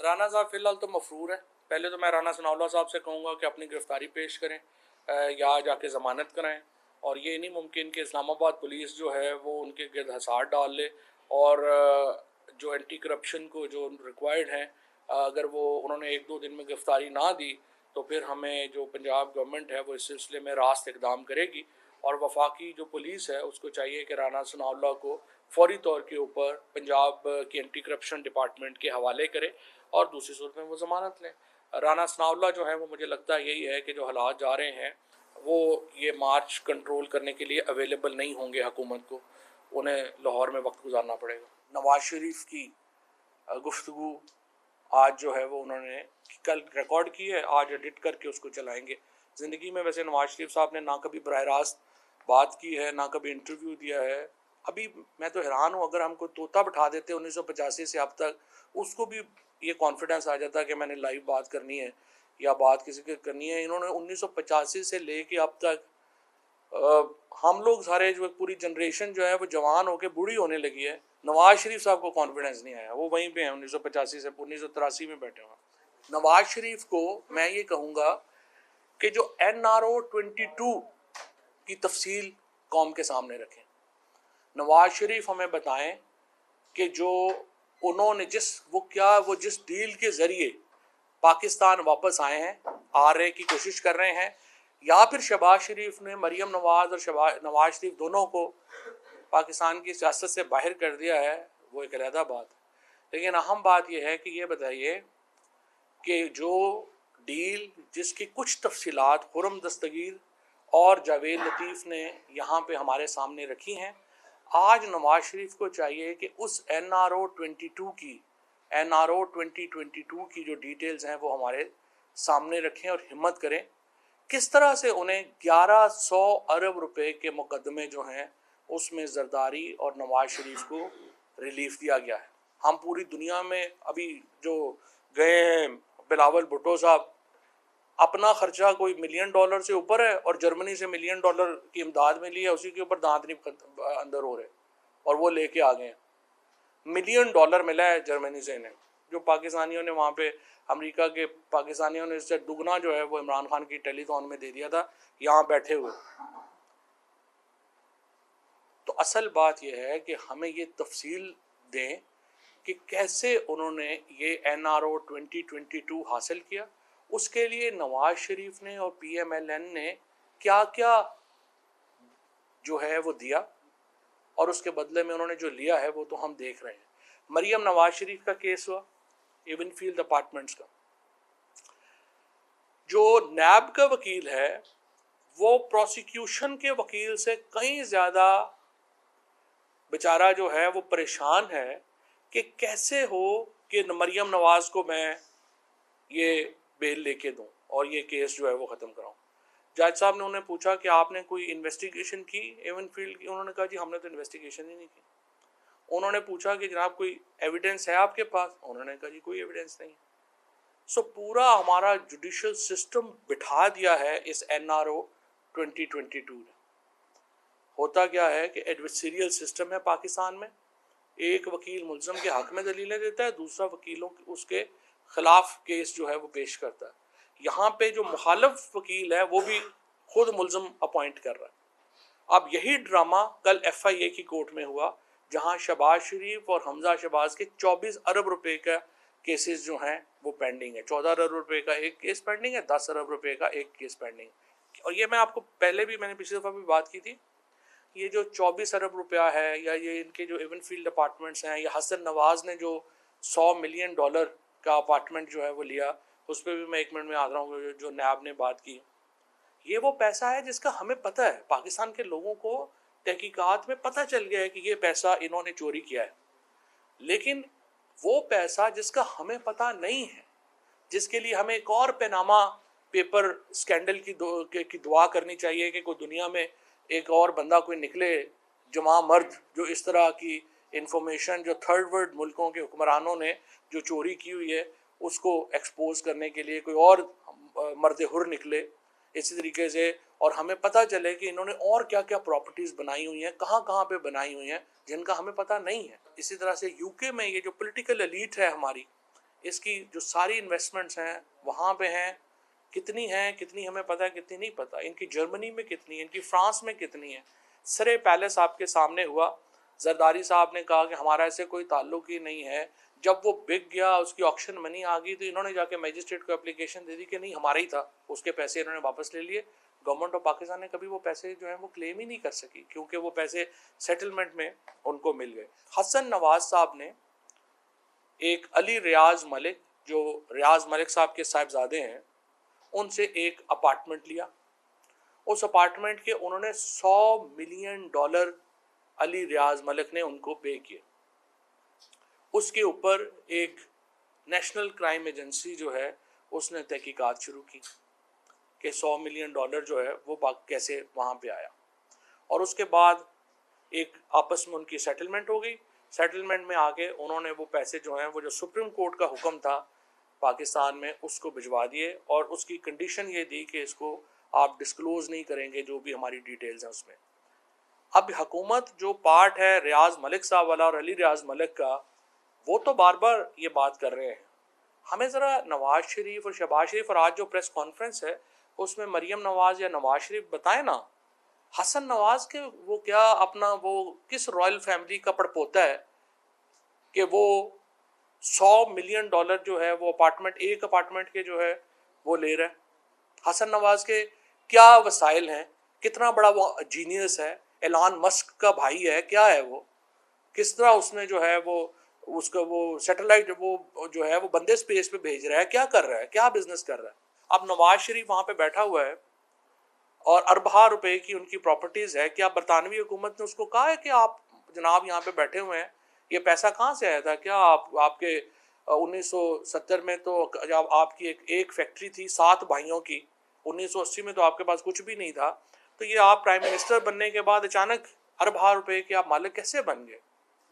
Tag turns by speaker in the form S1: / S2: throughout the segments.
S1: राना साहब फ़िलहाल तो मफ़रूर है। पहले तो मैं राना सनाउल्लाह साहब से कहूँगा कि अपनी गिरफ़्तारी पेश करें या जाके ज़मानत कराएँ। और ये नहीं मुमकिन कि इस्लामाबाद पुलिस जो है वो उनके गिर्द हसार डाल ले और जो एंटी करप्शन को जो रिक्वायर्ड है, अगर वो उन्होंने 1-2 दिन में गिरफ़्तारी ना दी तो फिर हमें जो पंजाब गवर्नमेंट है वो इस सिलसिले में रास्त इक़दाम करेगी। और वफाकी जो पुलिस है उसको चाहिए कि राना सनाउल्लाह को फ़ौरी तौर के ऊपर पंजाब की एंटी करप्शन डिपार्टमेंट के हवाले करे और दूसरी सूरत में वो ज़मानत लें। राना सनाउल्लाह जो है वो मुझे लगता है यही है कि जो हालात जा रहे हैं वो ये मार्च कंट्रोल करने के लिए अवेलेबल नहीं होंगे हुकूमत को, उन्हें लाहौर में वक्त गुजारना पड़ेगा। नवाज़ शरीफ की गुफ्तगू आज जो है वो उन्होंने कल रिकॉर्ड की है, आज एडिट करके उसको चलाएंगे। ज़िंदगी में वैसे नवाज़ शरीफ साहब ने ना कभी बराह रास्त बात की है, ना कभी इंटरव्यू दिया है। अभी मैं तो हैरान हूँ, अगर हमको तोता बिठा देते 1985 से अब तक, उसको भी ये कॉन्फिडेंस आ जाता है कि मैंने लाइव बात करनी है या बात किसी की करनी है। इन्होंने 1985 से लेके अब तक हम लोग सारे जो पूरी जनरेशन जो है वो जवान होकर बूढ़ी होने लगी है। नवाज शरीफ साहब को कॉन्फिडेंस नहीं आया, वो वहीं पे हैं 1985 से 1983 में बैठे हुए। नवाज शरीफ को मैं ये कहूँगा कि जो NRO-22 की तफसील कौम के सामने रखें। नवाज शरीफ हमें बताएं कि जो उन्होंने वो जिस डील के ज़रिए पाकिस्तान वापस आए हैं, आ रहे की कोशिश कर रहे हैं, या फिर शहबाज शरीफ ने मरीम नवाज और नवाज शरीफ दोनों को पाकिस्तान की सियासत से बाहर कर दिया है, वो एक अलहदा बात है। लेकिन अहम बात यह है कि ये बताइए कि जो डील जिसकी कुछ तफसीलात खुर्रम दस्तगीर और जावेद लतीफ़ ने यहाँ पे हमारे सामने रखी हैं, आज नवाज शरीफ को चाहिए कि उस NRO 2022 की जो डिटेल्स हैं वो हमारे सामने रखें और हिम्मत करें किस तरह से उन्हें 1100 अरब रुपए के मुकदमे जो हैं उसमें जरदारी और नवाज शरीफ को रिलीफ दिया गया है। हम पूरी दुनिया में अभी जो गए हैं, बिलावल भुट्टो साहब, अपना खर्चा कोई $1 मिलियन से ऊपर है और जर्मनी से $1 मिलियन की इमदाद में लिया, उसी के ऊपर दांत नहीं अंदर हो रहे और वो लेके आ गए हैं। $1 मिलियन मिला है जर्मनी से इन्हें, जो पाकिस्तानियों ने वहाँ पे अमेरिका के पाकिस्तानियों ने इससे दुगना जो है वो इमरान खान की टेलीथॉन में दे दिया था यहाँ बैठे हुए। तो असल बात यह है कि हमें ये तफसील दें कि कैसे उन्होंने ये NRO 2022 हासिल किया, उसके लिए नवाज शरीफ ने और PMLN ने क्या क्या जो है वो दिया और उसके बदले में उन्होंने जो लिया है वो तो हम देख रहे हैं। मरियम नवाज शरीफ का केस हुआ, एवनफील्ड अपार्टमेंट्स का। जो नैब का वकील है वो प्रोसिक्यूशन के वकील से कहीं ज़्यादा बेचारा जो है वो परेशान है कि कैसे हो कि मरियम नवाज को मैं ये बेल लेके दूं और ये केस जो है वो ख़त्म कराऊं। जज साहब ने उन्हें पूछा कि आपने कोई इन्वेस्टिगेशन की एवनफील्ड की? उन्होंने कहा जी हमने तो इन्वेस्टिगेशन ही नहीं की। उन्होंने पूछा कि जनाब कोई एविडेंस है आपके पास? उन्होंने कहा जी कोई एविडेंस नहीं। सो पूरा हमारा जुडिशल सिस्टम बिठा दिया है इस NRO 2022 ने। होता क्या है कि एडवर्सरियल सिस्टम है पाकिस्तान में, एक वकील मुल्ज़म के हक में दलीलें देता है, दूसरा वकीलों उसके खिलाफ केस जो है वो पेश करता है। यहाँ पे जो मुखालिफ वकील है वो भी खुद मुल्ज़म अपॉइंट कर रहा है। अब यही ड्रामा कल FIA की कोर्ट में हुआ, जहाँ शहबाज शरीफ और हमजा शहबाज के 24 अरब रुपए का केसेस जो हैं वो पेंडिंग है। 14 अरब रुपए का एक केस पेंडिंग है, 10 अरब रुपए का एक केस पेंडिंग है। और ये मैं आपको पहले भी, मैंने पिछली दफ़ा भी बात की थी, ये जो 24 अरब रुपया है या ये इनके जो एवनफील्ड अपार्टमेंट्स हैं, या हसन नवाज ने जो $100 मिलियन का अपार्टमेंट जो है वो लिया, उस पर भी मैं 1 मिनट में आ रहा हूँ, जो नैब ने बात की। ये वो पैसा है जिसका हमें पता है, पाकिस्तान के लोगों को तहकीकात में पता चल गया है कि ये पैसा इन्होंने चोरी किया है। लेकिन वो पैसा जिसका हमें पता नहीं है, जिसके लिए हमें एक और पैनामा पेपर स्कैंडल की दुआ करनी चाहिए कि कोई दुनिया में एक और बंदा कोई निकले जमा मर्द जो इस तरह की इंफॉर्मेशन जो थर्ड वर्ल्ड मुल्कों के हुक्मरानों ने जो चोरी की हुई है उसको एक्सपोज करने के लिए कोई और मर्द हुर निकले इसी तरीके से, और हमें पता चले कि इन्होंने और क्या क्या प्रॉपर्टीज़ बनाई हुई हैं, कहाँ कहाँ पे बनाई हुई हैं, जिनका हमें पता नहीं है। इसी तरह से UK में ये जो पॉलिटिकल एलीट है हमारी, इसकी जो सारी इन्वेस्टमेंट्स हैं वहाँ पे हैं, कितनी हमें पता है, कितनी नहीं पता। इनकी जर्मनी में कितनी है, इनकी फ्रांस में कितनी है। सरे पैलेस आपके सामने हुआ, जरदारी साहब ने कहा कि हमारा ऐसे कोई ताल्लुक ही नहीं है। जब वो बिक गया, उसकी ऑक्शन मनी आ गई, तो इन्होंने जाके मैजिस्ट्रेट को एप्लीकेशन दे दी कि नहीं हमारा ही था, उसके पैसे इन्होंने वापस ले लिए। गवर्नमेंट ऑफ पाकिस्तान ने कभी वो पैसे जो हैं वो क्लेम ही नहीं कर सकी, क्योंकि वो पैसे सेटलमेंट में उनको मिल गए। हसन नवाज साहब ने एक अली रियाज मलिक, जो रियाज मलिक साहब के साहिबजादे हैं, उनसे एक अपार्टमेंट लिया। उस अपार्टमेंट के उन्होंने $100 मिलियन अली रियाज मलिक ने उनको पे किए। उसके ऊपर एक नेशनल क्राइम एजेंसी जो है उसने तहकीकात शुरू की कि $100 मिलियन जो है वो कैसे वहाँ पे आया। और उसके बाद एक आपस में उनकी सेटलमेंट हो गई। सेटलमेंट में आके उन्होंने वो पैसे जो हैं, वो जो सुप्रीम कोर्ट का हुक्म था पाकिस्तान में, उसको भिजवा दिए और उसकी कंडीशन ये दी कि इसको आप डिस्क्लोज नहीं करेंगे जो भी हमारी डिटेल्स हैं उसमें। अब हुकूमत जो पार्ट है रियाज मलिक साहब वाला और अली रियाज मलिक का, वो तो बार बार ये बात कर रहे हैं। हमें ज़रा नवाज शरीफ और शहबाज शरीफ और आज जो प्रेस कॉन्फ्रेंस है उसमें मरीम नवाज या नवाज शरीफ बताए ना, हसन नवाज के वो क्या अपना वो किस रॉयल फैमिली का पड़पोता है कि वो $100 मिलियन जो है वो अपार्टमेंट, एक अपार्टमेंट के जो है वो ले रहा है। हसन नवाज के क्या वसाइल हैं, कितना बड़ा वो जीनियस है, एलान मस्क का भाई है, क्या है वो, किस तरह उसने जो है वो उसका वो सैटेलाइट वो जो है वो बंदे स्पेस पे भेज रहा है, क्या कर रहा है, क्या बिजनेस कर रहा है। अब नवाज शरीफ वहाँ पे बैठा हुआ है और अरबा रुपए की उनकी प्रॉपर्टीज़ है। क्या बरतानवी हुकूमत ने उसको कहा है कि आप जनाब यहाँ पे बैठे हुए हैं, ये पैसा कहाँ से आया था? क्या आपके 1970 में तो जब आपकी एक फैक्ट्री थी 7 भाइयों की, 1980 में तो आपके पास कुछ भी नहीं था, तो ये आप प्राइम मिनिस्टर बनने के बाद अचानक अरबा रुपए के आप मालिक कैसे बन गए?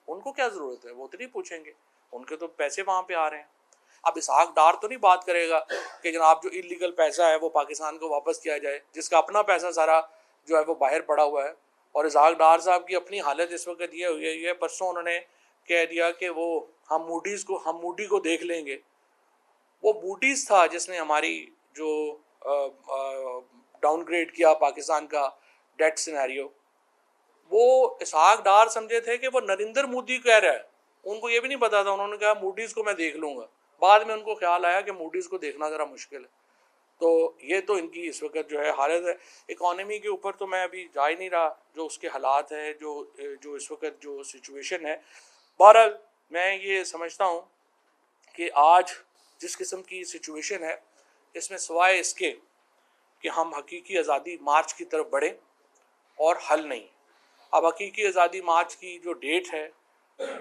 S1: उनको क्या ज़रूरत है, वो तो नहीं पूछेंगे, उनके तो पैसे वहाँ पे आ रहे हैं। अब इसहाक डार तो नहीं बात करेगा कि जनाब जो इलीगल पैसा है वो पाकिस्तान को वापस किया जाए, जिसका अपना पैसा सारा जो है वो बाहर पड़ा हुआ है। और इसहाक डार साहब की अपनी हालत इस वक्त ये हुई है, ये परसों उन्होंने कह दिया कि वो हम मूडी को देख लेंगे। वो मूडीज़ था जिसने हमारी जो डाउनग्रेड किया पाकिस्तान का डेट सिनेरियो। वो इसहाक डार समझे थे कि वो नरेंद्र मोदी कह रहा है, उनको ये भी नहीं पता था। उन्होंने कहा मूडीज़ को मैं देख लूँगा, बाद में उनको ख्याल आया कि मूडीज़ को देखना ज़रा मुश्किल है। तो ये तो इनकी इस वक्त जो है हालत है। इकॉनमी के ऊपर तो मैं अभी जा ही नहीं रहा, जो उसके हालात है, जो इस वक्त जो सिचुएशन है। बहरहाल मैं ये समझता हूँ कि आज जिस किस्म की सिचुएशन है, इसमें सिवाय इसके कि हम हकीकी आज़ादी मार्च की तरफ बढ़ें और हल नहीं। अब हकीकी आज़ादी मार्च की जो डेट है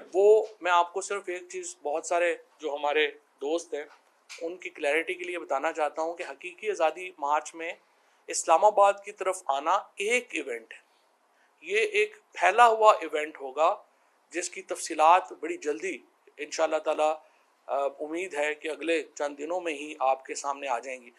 S1: वो मैं आपको सिर्फ एक चीज़, बहुत सारे जो हमारे दोस्त हैं उनकी क्लैरिटी के लिए बताना चाहता हूँ कि हकीकी आज़ादी मार्च में इस्लामाबाद की तरफ आना एक इवेंट है। ये एक फैला हुआ इवेंट होगा जिसकी तफसीलात बड़ी जल्दी इंशाअल्लाह ताला उम्मीद है कि अगले चंद दिनों में ही आपके सामने आ जाएंगी।